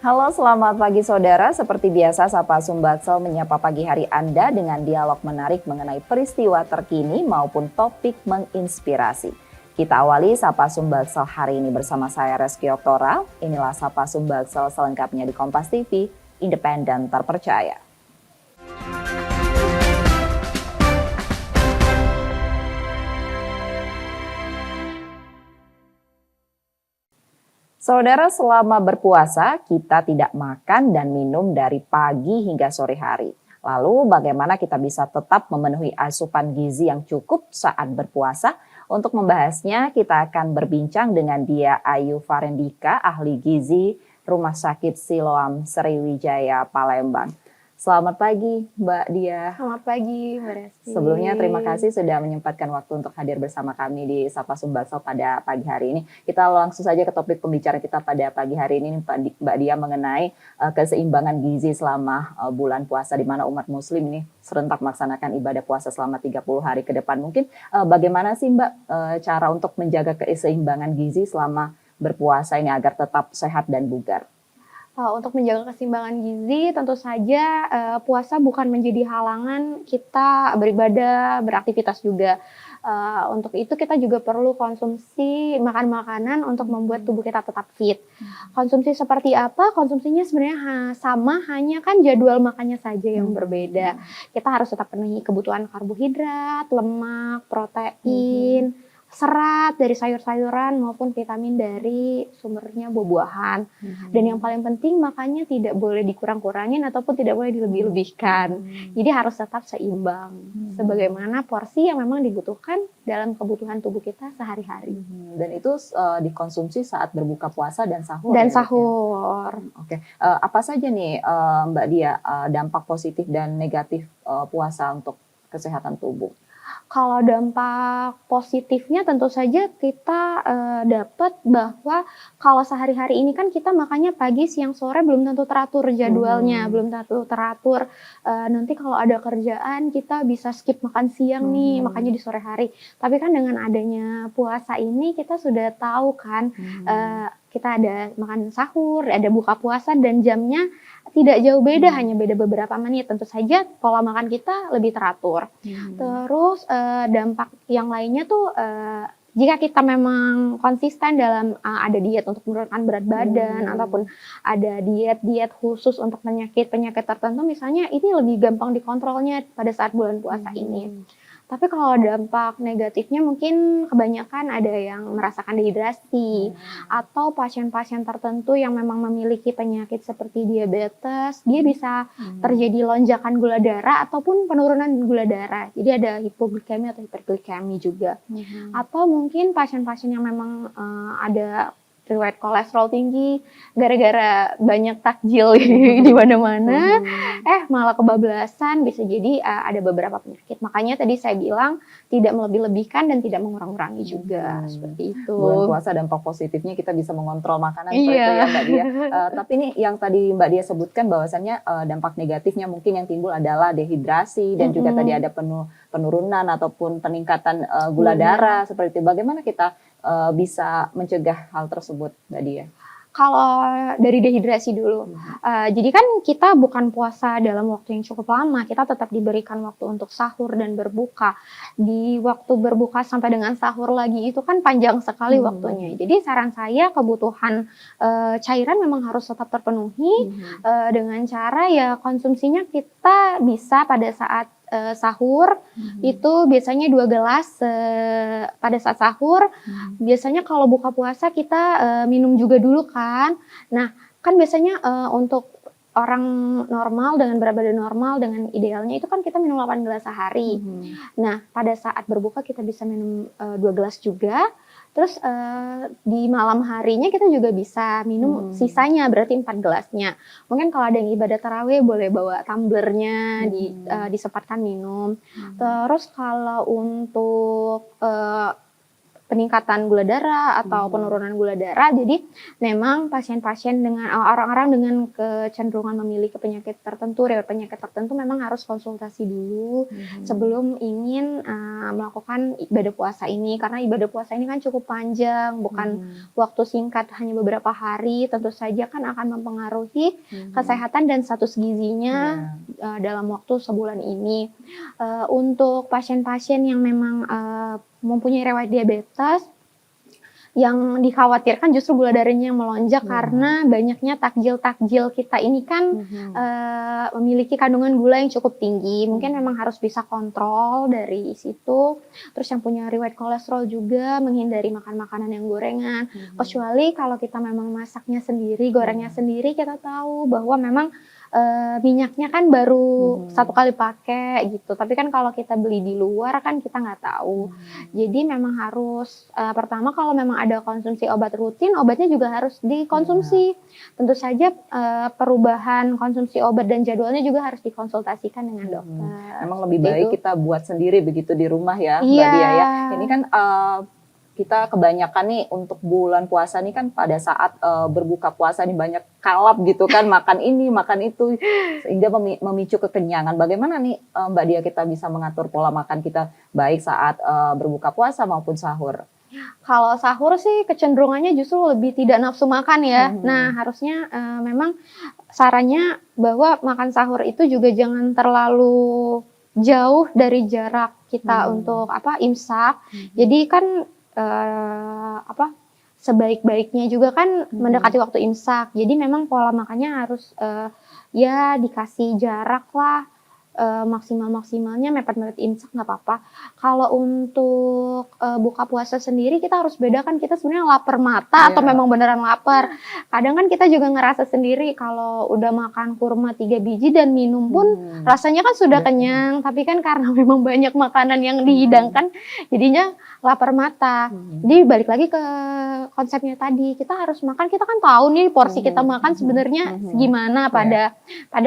Halo, selamat pagi saudara. Seperti biasa, Sapa Sumbaksel menyapa pagi hari Anda dengan dialog menarik mengenai peristiwa terkini maupun topik menginspirasi. Kita awali Sapa Sumbaksel hari ini bersama saya Reski Oktora. Inilah Sapa Sumbaksel selengkapnya di Kompas TV, independen terpercaya. Saudara, selama berpuasa kita tidak makan dan minum dari pagi hingga sore hari. Lalu bagaimana kita bisa tetap memenuhi asupan gizi yang cukup saat berpuasa? Untuk membahasnya kita akan berbincang dengan Dia Ayu Farendika, ahli gizi Rumah Sakit Siloam Sriwijaya Palembang. Selamat pagi Mbak Dia. Selamat pagi Mbak Resti. Sebelumnya terima kasih sudah menyempatkan waktu untuk hadir bersama kami di Sapa Sumbaksel pada pagi hari ini. Kita langsung saja ke topik pembicaraan kita pada pagi hari ini Mbak Dia mengenai keseimbangan gizi selama bulan puasa di mana umat muslim ini serentak melaksanakan ibadah puasa selama 30 hari ke depan. Mungkin bagaimana sih Mbak cara untuk menjaga keseimbangan gizi selama berpuasa ini agar tetap sehat dan bugar? Untuk menjaga keseimbangan gizi, tentu saja puasa bukan menjadi halangan kita beribadah, beraktivitas juga. Untuk itu kita juga perlu konsumsi makanan untuk membuat tubuh kita tetap fit. Konsumsi seperti apa? Konsumsinya sebenarnya sama, hanya kan jadwal makannya saja yang berbeda. Kita harus tetap penuhi kebutuhan karbohidrat, lemak, protein, serat dari sayur-sayuran maupun vitamin dari sumbernya buah-buahan. Dan yang paling penting makannya tidak boleh dikurang-kurangin ataupun tidak boleh dilebih-lebihkan. Jadi harus tetap seimbang. Sebagaimana porsi yang memang dibutuhkan dalam kebutuhan tubuh kita sehari-hari. Dan itu dikonsumsi saat berbuka puasa dan sahur. Dan sahur. Oke. Apa saja nih Mbak Dia dampak positif dan negatif puasa untuk kesehatan tubuh? Kalau dampak positifnya tentu saja kita dapat bahwa kalau sehari-hari ini kan kita makannya pagi, siang, sore belum tentu teratur jadwalnya, belum tentu teratur. Nanti kalau ada kerjaan kita bisa skip makan siang nih, makannya di sore hari. Tapi kan dengan adanya puasa ini kita sudah tahu kan, kita ada makan sahur, ada buka puasa dan jamnya tidak jauh beda, hanya beda beberapa menit. Tentu saja pola makan kita lebih teratur. Terus dampak yang lainnya tuh jika kita memang konsisten dalam ada diet untuk menurunkan berat badan ataupun ada diet khusus untuk penyakit-penyakit tertentu, misalnya ini lebih gampang dikontrolnya pada saat bulan puasa ini. Tapi kalau dampak negatifnya mungkin kebanyakan ada yang merasakan dehidrasi atau pasien-pasien tertentu yang memang memiliki penyakit seperti diabetes, dia bisa terjadi lonjakan gula darah ataupun penurunan gula darah. Jadi ada hipoglikemi atau hiperglikemi juga. Atau mungkin pasien-pasien yang memang ada riwayat kolesterol tinggi gara-gara banyak takjil di mana-mana, malah kebablasan, bisa jadi ada beberapa penyakit. Makanya tadi saya bilang tidak melebih-lebihkan dan tidak mengurang-urangi juga, seperti itu. Bulan puasa dampak positifnya kita bisa mengontrol makanan seperti itu ya Mbak Dia. Tapi ini yang tadi Mbak Dia sebutkan bahwasannya dampak negatifnya mungkin yang timbul adalah dehidrasi dan juga tadi ada penurunan ataupun peningkatan gula darah seperti itu. Bagaimana kita bisa mencegah hal tersebut, Mbak Dia? Kalau dari dehidrasi dulu, jadi kan kita bukan puasa dalam waktu yang cukup lama, kita tetap diberikan waktu untuk sahur dan berbuka. Di waktu berbuka sampai dengan sahur lagi itu kan panjang sekali waktunya. Jadi saran saya kebutuhan cairan memang harus tetap terpenuhi dengan cara ya konsumsinya kita bisa pada saat sahur itu biasanya 2 gelas pada saat sahur. Biasanya kalau buka puasa kita minum juga dulu kan. Nah kan biasanya untuk orang normal dengan berat badan normal dengan idealnya itu kan kita minum 8 gelas sehari. Nah pada saat berbuka kita bisa minum 2 gelas juga. Terus di malam harinya kita juga bisa minum sisanya, berarti 4 gelasnya. Mungkin kalau ada yang ibadah tarawih boleh bawa tumblernya, disempatkan minum. Terus kalau untuk peningkatan gula darah atau penurunan gula darah. Jadi memang pasien-pasien dengan orang-orang dengan kecenderungan memiliki penyakit tertentu, riwayat penyakit tertentu memang harus konsultasi dulu sebelum ingin melakukan ibadah puasa ini, karena ibadah puasa ini kan cukup panjang, bukan waktu singkat hanya beberapa hari. Tentu saja kan akan mempengaruhi kesehatan dan status gizinya dalam waktu sebulan ini. Untuk pasien-pasien yang memang mempunyai riwayat diabetes, yang dikhawatirkan justru gula darahnya yang melonjak karena banyaknya takjil-takjil kita ini kan memiliki kandungan gula yang cukup tinggi. Mungkin memang harus bisa kontrol dari situ. Terus yang punya riwayat kolesterol juga menghindari makan makanan yang gorengan. Kecuali kalau kita memang masaknya sendiri, gorengnya sendiri, kita tahu bahwa memang minyaknya kan baru satu kali pakai gitu. Tapi kan kalau kita beli di luar kan kita nggak tahu. Jadi memang harus pertama kalau memang ada konsumsi obat rutin, obatnya juga harus dikonsumsi. Tentu saja perubahan konsumsi obat dan jadwalnya juga harus dikonsultasikan dengan dokter. Memang lebih baik kita buat sendiri begitu di rumah ya, Mbak Dia ya. Ini kan kita kebanyakan nih untuk bulan puasa nih kan pada saat berbuka puasa nih banyak kalap gitu kan, makan ini, makan itu, sehingga memicu kekenyangan. Bagaimana nih Mbak Dia kita bisa mengatur pola makan kita baik saat berbuka puasa maupun sahur? Kalau sahur sih kecenderungannya justru lebih tidak nafsu makan ya. Nah harusnya memang sarannya bahwa makan sahur itu juga jangan terlalu jauh dari jarak kita untuk imsak. Jadi kan sebaik-baiknya juga kan mendekati waktu imsak. Jadi memang pola makannya harus ya dikasih jarak lah, maksimalnya mepet-mepet imsak nggak apa-apa. Kalau untuk buka puasa sendiri kita harus bedakan kita sebenarnya lapar mata atau memang beneran lapar. Kadang kan kita juga ngerasa sendiri kalau udah makan kurma 3 biji dan minum pun rasanya kan sudah kenyang, tapi kan karena memang banyak makanan yang dihidangkan jadinya lapar mata. Jadi balik lagi ke konsepnya tadi, kita harus makan, kita kan tahu nih porsi kita makan sebenarnya gimana pada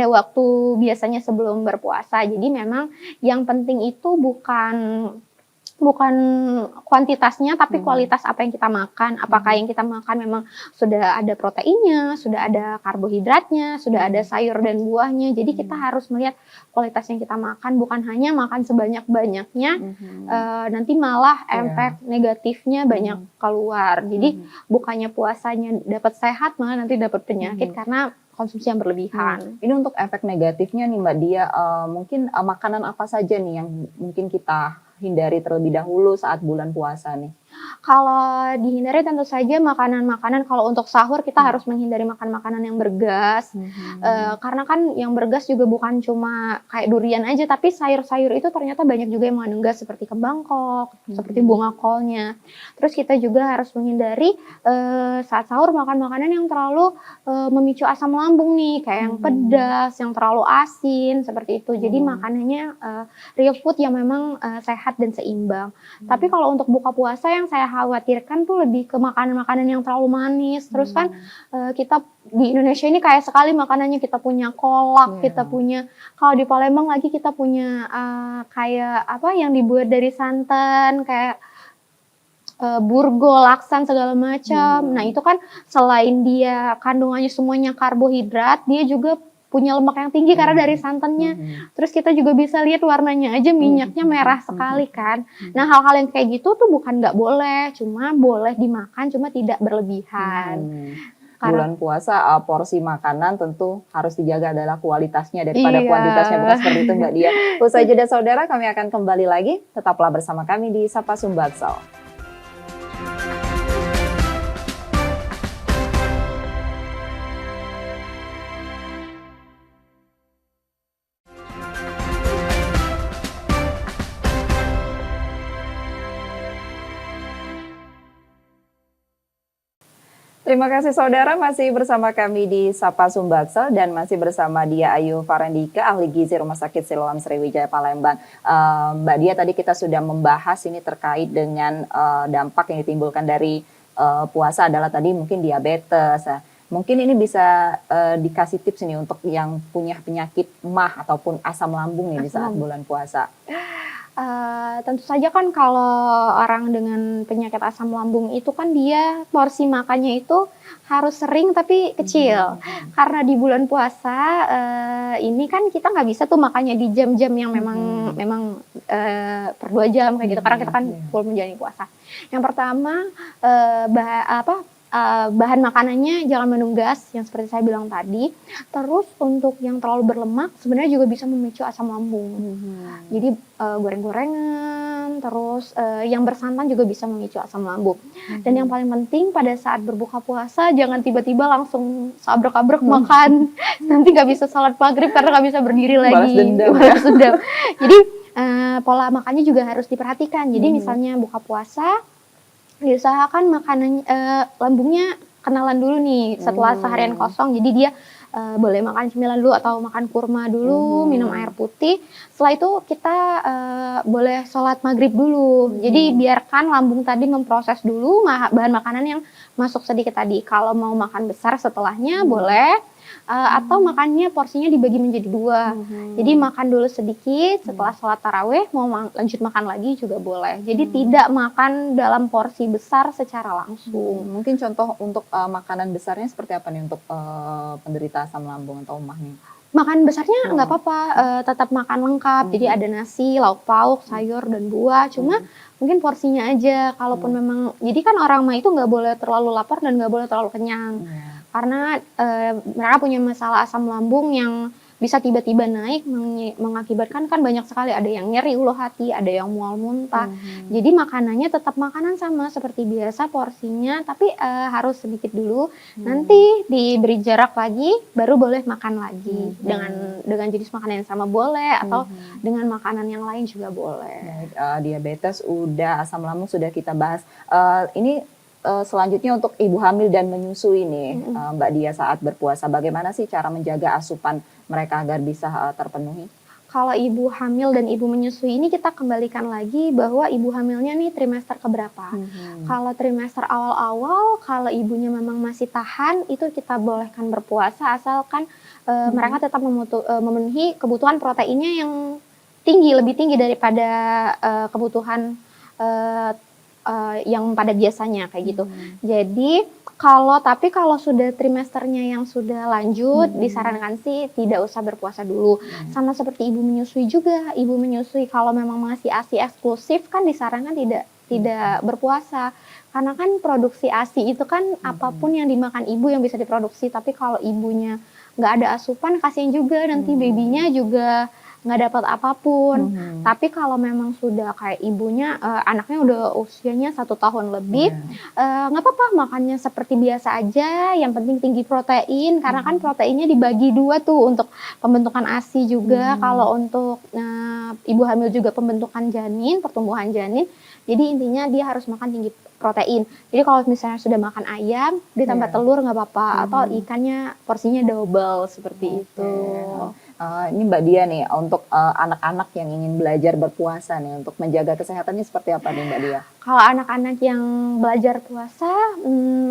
waktu biasanya sebelum berpuasa. Jadi memang yang penting itu bukan kuantitasnya tapi kualitas apa yang kita makan. Apakah yang kita makan memang sudah ada proteinnya, sudah ada karbohidratnya, sudah ada sayur dan buahnya. Jadi kita harus melihat kualitas yang kita makan, bukan hanya makan sebanyak-banyaknya, nanti malah efek negatifnya banyak keluar. Jadi bukannya puasanya dapat sehat, malah nanti dapat penyakit karena konsumsi yang berlebihan. Ini untuk efek negatifnya nih Mbak Dia, mungkin makanan apa saja nih yang mungkin kita hindari terlebih dahulu saat bulan puasa nih? Kalau dihindari tentu saja makanan-makanan, kalau untuk sahur kita harus menghindari makan makanan yang bergas. Karena kan yang bergas juga bukan cuma kayak durian aja, tapi sayur-sayur itu ternyata banyak juga yang mengandung gas seperti kembang kol, seperti bunga kolnya. Terus kita juga harus menghindari saat sahur makan makanan yang terlalu memicu asam lambung nih, kayak yang pedas, yang terlalu asin, seperti itu. Jadi makanannya real food yang memang sehat dan seimbang. Tapi kalau untuk buka puasa yang saya khawatirkan tuh lebih ke makanan-makanan yang terlalu manis. Terus kan kita di Indonesia ini kaya sekali makanannya, kita punya kolak, kita punya, kalau di Palembang lagi kita punya kayak yang dibuat dari santan, kayak burgo, laksan, segala macam. Nah itu kan selain dia kandungannya semuanya karbohidrat, dia juga punya lemak yang tinggi karena dari santannya. Terus kita juga bisa lihat warnanya aja, minyaknya merah sekali kan. Nah hal-hal yang kayak gitu tuh bukan nggak boleh, cuma boleh dimakan, cuma tidak berlebihan. Bulan puasa porsi makanan tentu harus dijaga adalah kualitasnya daripada kuantitasnya, bukan seperti itu Mbak Dia. Usai jeda saudara, kami akan kembali lagi. Tetaplah bersama kami di Sapa Sumbaksel. Terima kasih saudara, masih bersama kami di Sapa Sumbaksel dan masih bersama Dia Ayu Farandika, ahli gizi Rumah Sakit Siloam Sriwijaya Palembang. Mbak Dia, tadi kita sudah membahas ini terkait dengan dampak yang ditimbulkan dari puasa adalah tadi mungkin diabetes. Mungkin ini bisa dikasih tips nih untuk yang punya penyakit MAH ataupun asam lambung nih di saat bulan puasa. Tentu saja kan kalau orang dengan penyakit asam lambung itu kan dia porsi makannya itu harus sering tapi kecil. Karena di bulan puasa ini kan kita nggak bisa tuh makannya di jam-jam yang memang per 2 jam kayak gitu, karena kita kan full menjalani puasa. Yang pertama bahan makanannya jangan menunggas yang seperti saya bilang tadi. Terus untuk yang terlalu berlemak sebenarnya juga bisa memicu asam lambung. Jadi goreng-gorengan, terus yang bersantan juga bisa memicu asam lambung. Dan yang paling penting pada saat berbuka puasa jangan tiba-tiba langsung sabrek-abrek makan. Nanti nggak bisa salat maghrib karena nggak bisa berdiri lagi. Balas dendam. Jadi pola makannya juga harus diperhatikan. Jadi misalnya buka puasa diusahakan makanan lambungnya kenalan dulu nih setelah seharian kosong. Jadi dia boleh makan cemilan dulu atau makan kurma dulu, minum air putih. Setelah itu kita boleh sholat maghrib dulu. Jadi biarkan lambung tadi memproses dulu bahan makanan yang masuk sedikit tadi. Kalau mau makan besar setelahnya boleh. Atau makannya porsinya dibagi menjadi 2. Jadi makan dulu sedikit, setelah sholat tarawih mau lanjut makan lagi juga boleh. Jadi tidak makan dalam porsi besar secara langsung. Mungkin contoh untuk makanan besarnya seperti apa nih untuk penderita asam lambung atau emah nih? Makan besarnya nggak apa-apa, tetap makan lengkap. Jadi ada nasi, lauk pauk, sayur dan buah. Cuma mungkin porsinya aja. Kalaupun memang, jadi kan orang mah itu nggak boleh terlalu lapar dan nggak boleh terlalu kenyang. Karena mereka punya masalah asam lambung yang bisa tiba-tiba naik, mengakibatkan kan banyak sekali, ada yang nyeri ulu hati, ada yang mual muntah. Jadi makanannya tetap makanan sama seperti biasa porsinya, tapi harus sedikit dulu. Nanti diberi jarak lagi, baru boleh makan lagi dengan jenis makanan yang sama boleh, atau dengan makanan yang lain juga boleh. Diabetes udah, asam lambung sudah kita bahas. Ini selanjutnya untuk ibu hamil dan menyusui nih, Mbak Dia saat berpuasa, bagaimana sih cara menjaga asupan mereka agar bisa terpenuhi? Kalau ibu hamil dan ibu menyusui ini kita kembalikan lagi bahwa ibu hamilnya nih trimester keberapa. Kalau trimester awal-awal, kalau ibunya memang masih tahan, itu kita bolehkan berpuasa asalkan mereka tetap memenuhi kebutuhan proteinnya yang tinggi, lebih tinggi daripada kebutuhan yang pada biasanya kayak gitu. Jadi tapi kalau sudah trimesternya yang sudah lanjut, disarankan sih tidak usah berpuasa dulu. Sama seperti ibu menyusui juga. Ibu menyusui kalau memang masih ASI eksklusif kan disarankan tidak berpuasa. Karena kan produksi ASI itu kan apapun yang dimakan ibu yang bisa diproduksi. Tapi kalau ibunya nggak ada asupan, kasihan juga nanti babynya juga nggak dapat apapun. Tapi kalau memang sudah kayak ibunya, anaknya udah usianya 1 tahun lebih, nggak apa-apa makannya seperti biasa aja, yang penting tinggi protein, karena kan proteinnya dibagi 2 tuh untuk pembentukan ASI juga, kalau untuk ibu hamil juga pembentukan janin, pertumbuhan janin. Jadi intinya dia harus makan tinggi protein. Jadi kalau misalnya sudah makan ayam, ditambah telur nggak apa-apa, atau ikannya porsinya double seperti itu. Ini Mbak Dia nih, untuk anak-anak yang ingin belajar berpuasa nih, untuk menjaga kesehatannya seperti apa nih Mbak Dia? Kalau anak-anak yang belajar puasa,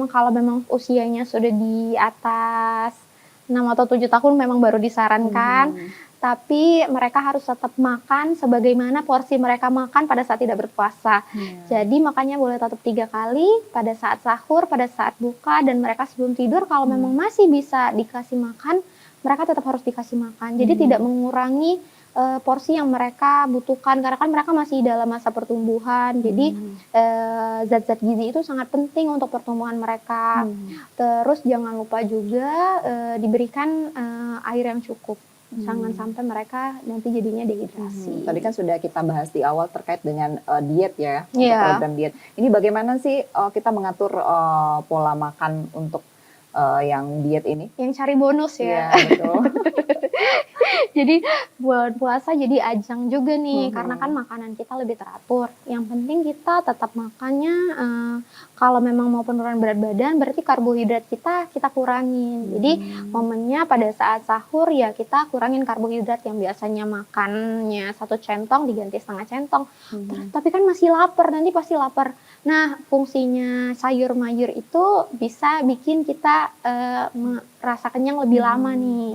kalau memang usianya sudah di atas 6 atau 7 tahun memang baru disarankan. Tapi mereka harus tetap makan sebagaimana porsi mereka makan pada saat tidak berpuasa. Jadi makannya boleh tetap 3 kali, pada saat sahur, pada saat buka, dan mereka sebelum tidur kalau memang masih bisa dikasih makan, mereka tetap harus dikasih makan. Jadi tidak mengurangi porsi yang mereka butuhkan, karena kan mereka masih dalam masa pertumbuhan. Jadi zat-zat gizi itu sangat penting untuk pertumbuhan mereka. Terus jangan lupa juga diberikan air yang cukup. Jangan sampai mereka nanti jadinya dehidrasi. Tadi kan sudah kita bahas di awal terkait dengan diet ya, untuk program diet. Ini bagaimana sih kita mengatur pola makan untuk yang diet ini? Yang cari bonus ya. Betul. Jadi bulan puasa jadi ajang juga nih, karena kan makanan kita lebih teratur. Yang penting kita tetap makannya, kalau memang mau penurunan berat badan, berarti karbohidrat kita kurangin. Jadi momennya pada saat sahur ya kita kurangin karbohidrat, yang biasanya makannya 1 centong diganti 1/2 centong. Tapi kan masih lapar, nanti pasti lapar. Nah, fungsinya sayur mayur itu bisa bikin kita kita merasa kenyang lebih lama nih.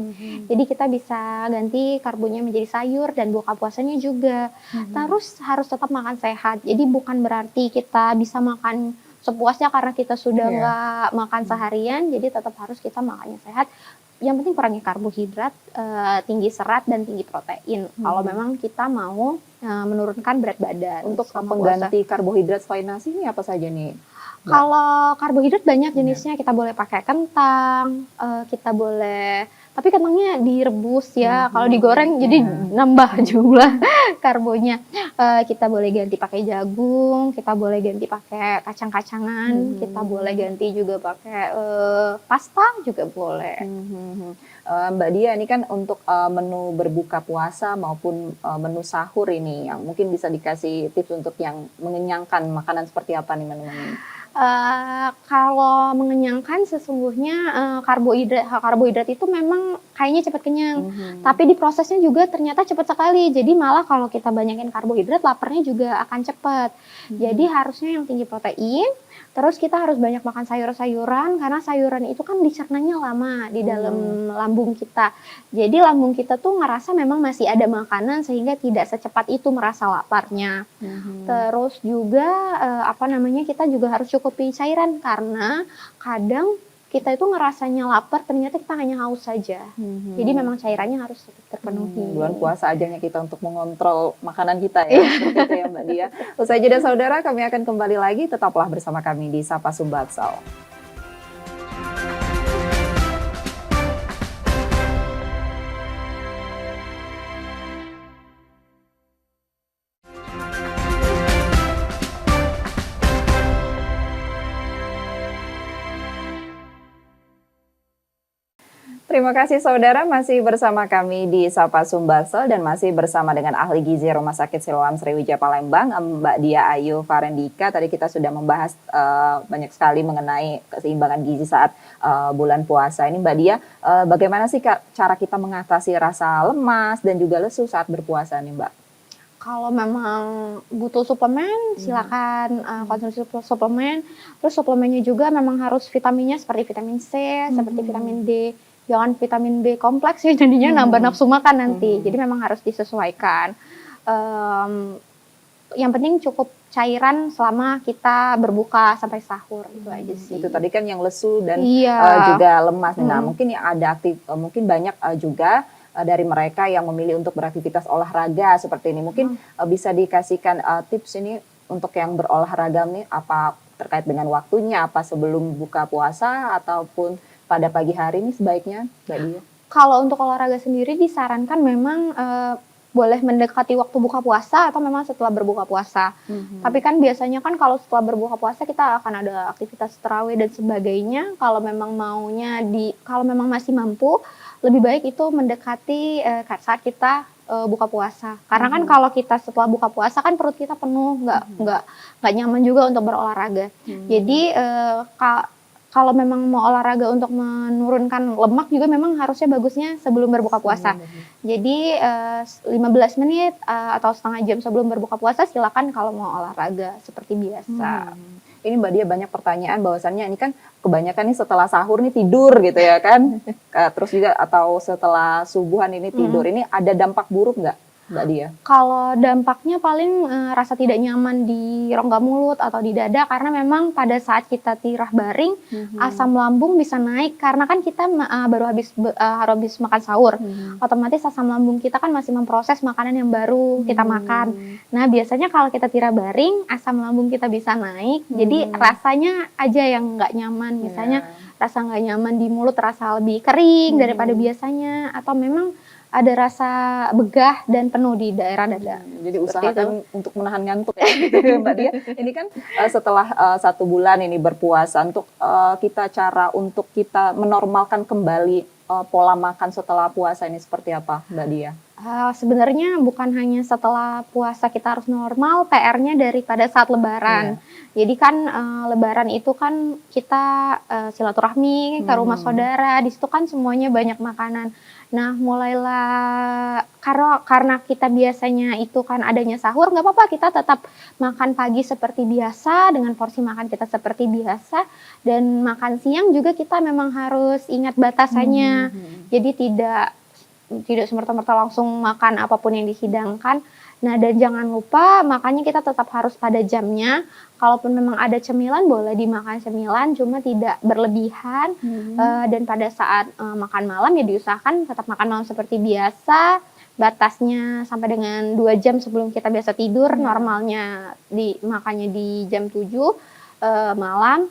Jadi kita bisa ganti karbonya menjadi sayur dan buka puasanya juga. Terus harus tetap makan sehat. Jadi bukan berarti kita bisa makan sepuasnya karena kita sudah nggak makan seharian. Jadi tetap harus kita makannya sehat. Yang penting kurangi karbohidrat, tinggi serat dan tinggi protein. Kalau memang kita mau menurunkan berat badan. Untuk pengganti karbohidrat selain nasi ini apa saja nih? Kalau karbohidrat banyak jenisnya, kita boleh pakai kentang, kita boleh, tapi kentangnya direbus ya. Kalau digoreng jadi nambah jumlah karbonya. Kita boleh ganti pakai jagung, kita boleh ganti pakai kacang-kacangan, kita boleh ganti juga pakai pasta juga boleh. Mbak Dia, ini kan untuk menu berbuka puasa maupun menu sahur ini, yang mungkin bisa dikasih tips untuk yang mengenyangkan, makanan seperti apa nih menu-menu? Kalau mengenyangkan sesungguhnya karbohidrat itu memang kayaknya cepat kenyang, tapi di prosesnya juga ternyata cepat sekali. Jadi malah kalau kita banyakin karbohidrat, laparnya juga akan cepat. Jadi harusnya yang tinggi protein. Terus kita harus banyak makan sayur-sayuran karena sayuran itu kan dicernanya lama di dalam lambung kita. Jadi lambung kita tuh ngerasa memang masih ada makanan sehingga tidak secepat itu merasa laparnya. Terus juga kita juga harus cukupi cairan karena kadang kita itu ngerasanya lapar, ternyata kita hanya haus saja. Jadi memang cairannya harus terpenuhi. Bulan puasa ajanya kita untuk mengontrol makanan kita ya. Seperti itu ya Mbak Dia. Usai jeda saudara, kami akan kembali lagi. Tetaplah bersama kami di Sapa Sumbaksal. Terima kasih saudara, masih bersama kami di Sapa Sumbaksal dan masih bersama dengan ahli gizi Rumah Sakit Siloam Sriwijaya Palembang, Mbak Dia Ayu Farendika. Tadi kita sudah membahas banyak sekali mengenai keseimbangan gizi saat bulan puasa ini. Mbak Dia, bagaimana sih cara kita mengatasi rasa lemas dan juga lesu saat berpuasa nih Mbak? Kalau memang butuh suplemen, silakan konsumsi suplemen. Terus suplemennya juga memang harus vitaminnya seperti vitamin C, seperti vitamin D. Jangan vitamin B kompleks ya, jadinya nambah nafsu makan nanti. Jadi memang harus disesuaikan. Yang penting cukup cairan selama kita berbuka sampai sahur, itu aja sih. Itu tadi kan yang lesu dan juga lemas. Nah, mungkin yang ada mungkin banyak juga dari mereka yang memilih untuk beraktivitas olahraga seperti ini. Mungkin bisa dikasihkan tips ini untuk yang berolahraga nih, apa terkait dengan waktunya, apa sebelum buka puasa ataupun pada pagi hari ini sebaiknya, Mbak Dia? Kalau untuk olahraga sendiri disarankan memang boleh mendekati waktu buka puasa atau memang setelah berbuka puasa. Tapi kan biasanya kan kalau setelah berbuka puasa kita akan ada aktivitas tarawih dan sebagainya. Kalau memang kalau memang masih mampu, lebih baik itu mendekati saat kita buka puasa. Karena kan kalau kita setelah buka puasa kan perut kita penuh, nggak nyaman juga untuk berolahraga. Jadi kalau memang mau olahraga untuk menurunkan lemak juga memang harusnya bagusnya sebelum berbuka puasa. Jadi 15 menit atau setengah jam sebelum berbuka puasa silakan kalau mau olahraga seperti biasa. Ini Mbak Dia banyak pertanyaan bahwasannya ini kan kebanyakan nih setelah sahur nih tidur gitu ya kan. Terus juga atau setelah subuhan ini tidur. Ini ada dampak buruk nggak Mbak Dia? Kalau dampaknya paling rasa tidak nyaman di rongga mulut atau di dada karena memang pada saat kita tirah baring asam lambung bisa naik karena kan kita baru habis makan sahur. Otomatis asam lambung kita kan masih memproses makanan yang baru kita makan. Nah biasanya kalau kita tirah baring asam lambung kita bisa naik. Jadi rasanya aja yang nggak nyaman. Misalnya rasa nggak nyaman di mulut, rasa lebih kering daripada biasanya, atau memang ada rasa begah dan penuh di daerah dada. Jadi usahakan untuk menahan ngantuk ya, gitu, Mbak Dia. Ini kan setelah 1 bulan ini berpuasa, untuk cara untuk kita menormalkan kembali pola makan setelah puasa ini seperti apa, Mbak Dia? Sebenarnya bukan hanya setelah puasa kita harus normal, PR-nya daripada saat lebaran. Jadi kan, lebaran itu kan kita, silaturahmi ke rumah saudara, di situ kan semuanya banyak makanan. Nah, mulailah karena kita biasanya itu kan adanya sahur, nggak apa-apa kita tetap makan pagi seperti biasa, dengan porsi makan kita seperti biasa, dan makan siang juga kita memang harus ingat batasannya. Jadi tidak semerta-merta langsung makan apapun yang dihidangkan. Nah, dan jangan lupa makanya kita tetap harus pada jamnya. Kalaupun memang ada cemilan boleh dimakan cemilan, cuma tidak berlebihan. Dan pada saat makan malam ya diusahakan tetap makan malam seperti biasa. Batasnya sampai dengan 2 jam sebelum kita biasa tidur. Normalnya makannya di jam 7 malam.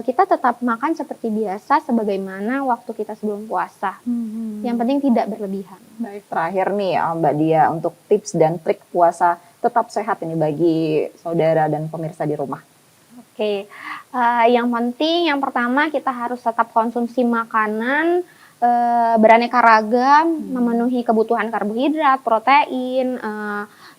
Kita tetap makan seperti biasa sebagaimana waktu kita sebelum puasa. Yang penting tidak berlebihan. Baik, terakhir nih Mbak Dia, untuk tips dan trik puasa tetap sehat ini bagi saudara dan pemirsa di rumah. Oke, yang penting yang pertama kita harus tetap konsumsi makanan beraneka ragam, memenuhi kebutuhan karbohidrat, protein,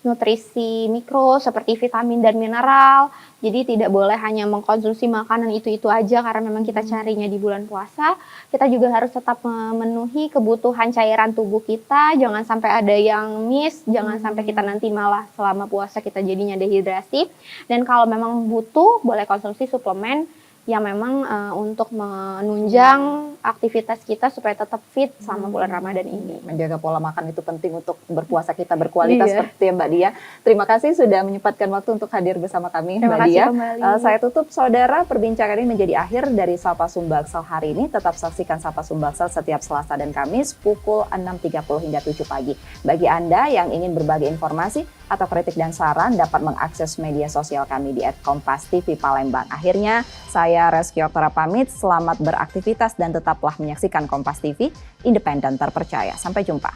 nutrisi mikro seperti vitamin dan mineral. Jadi tidak boleh hanya mengkonsumsi makanan itu-itu aja karena memang kita carinya di bulan puasa. Kita juga harus tetap memenuhi kebutuhan cairan tubuh kita, jangan sampai ada yang miss, jangan sampai kita nanti malah selama puasa kita jadinya dehidrasi. Dan kalau memang butuh, boleh konsumsi suplemen yang memang untuk menunjang aktivitas kita supaya tetap fit selama bulan Ramadan ini. Menjaga pola makan itu penting untuk berpuasa kita berkualitas seperti Mbak Dia. Terima kasih sudah menyempatkan waktu untuk hadir bersama kami, Mbak Dia. Saya tutup, saudara, perbincangan ini menjadi akhir dari Sapa Sumbaksel hari ini. Tetap saksikan Sapa Sumbaksel setiap Selasa dan Kamis pukul 6.30 hingga 7 pagi. Bagi Anda yang ingin berbagi informasi atau kritik dan saran dapat mengakses media sosial kami di @kompas.tv Palembang. Akhirnya, saya Reski Oktora pamit, selamat beraktivitas dan tetaplah menyaksikan Kompas TV, independen terpercaya. Sampai jumpa.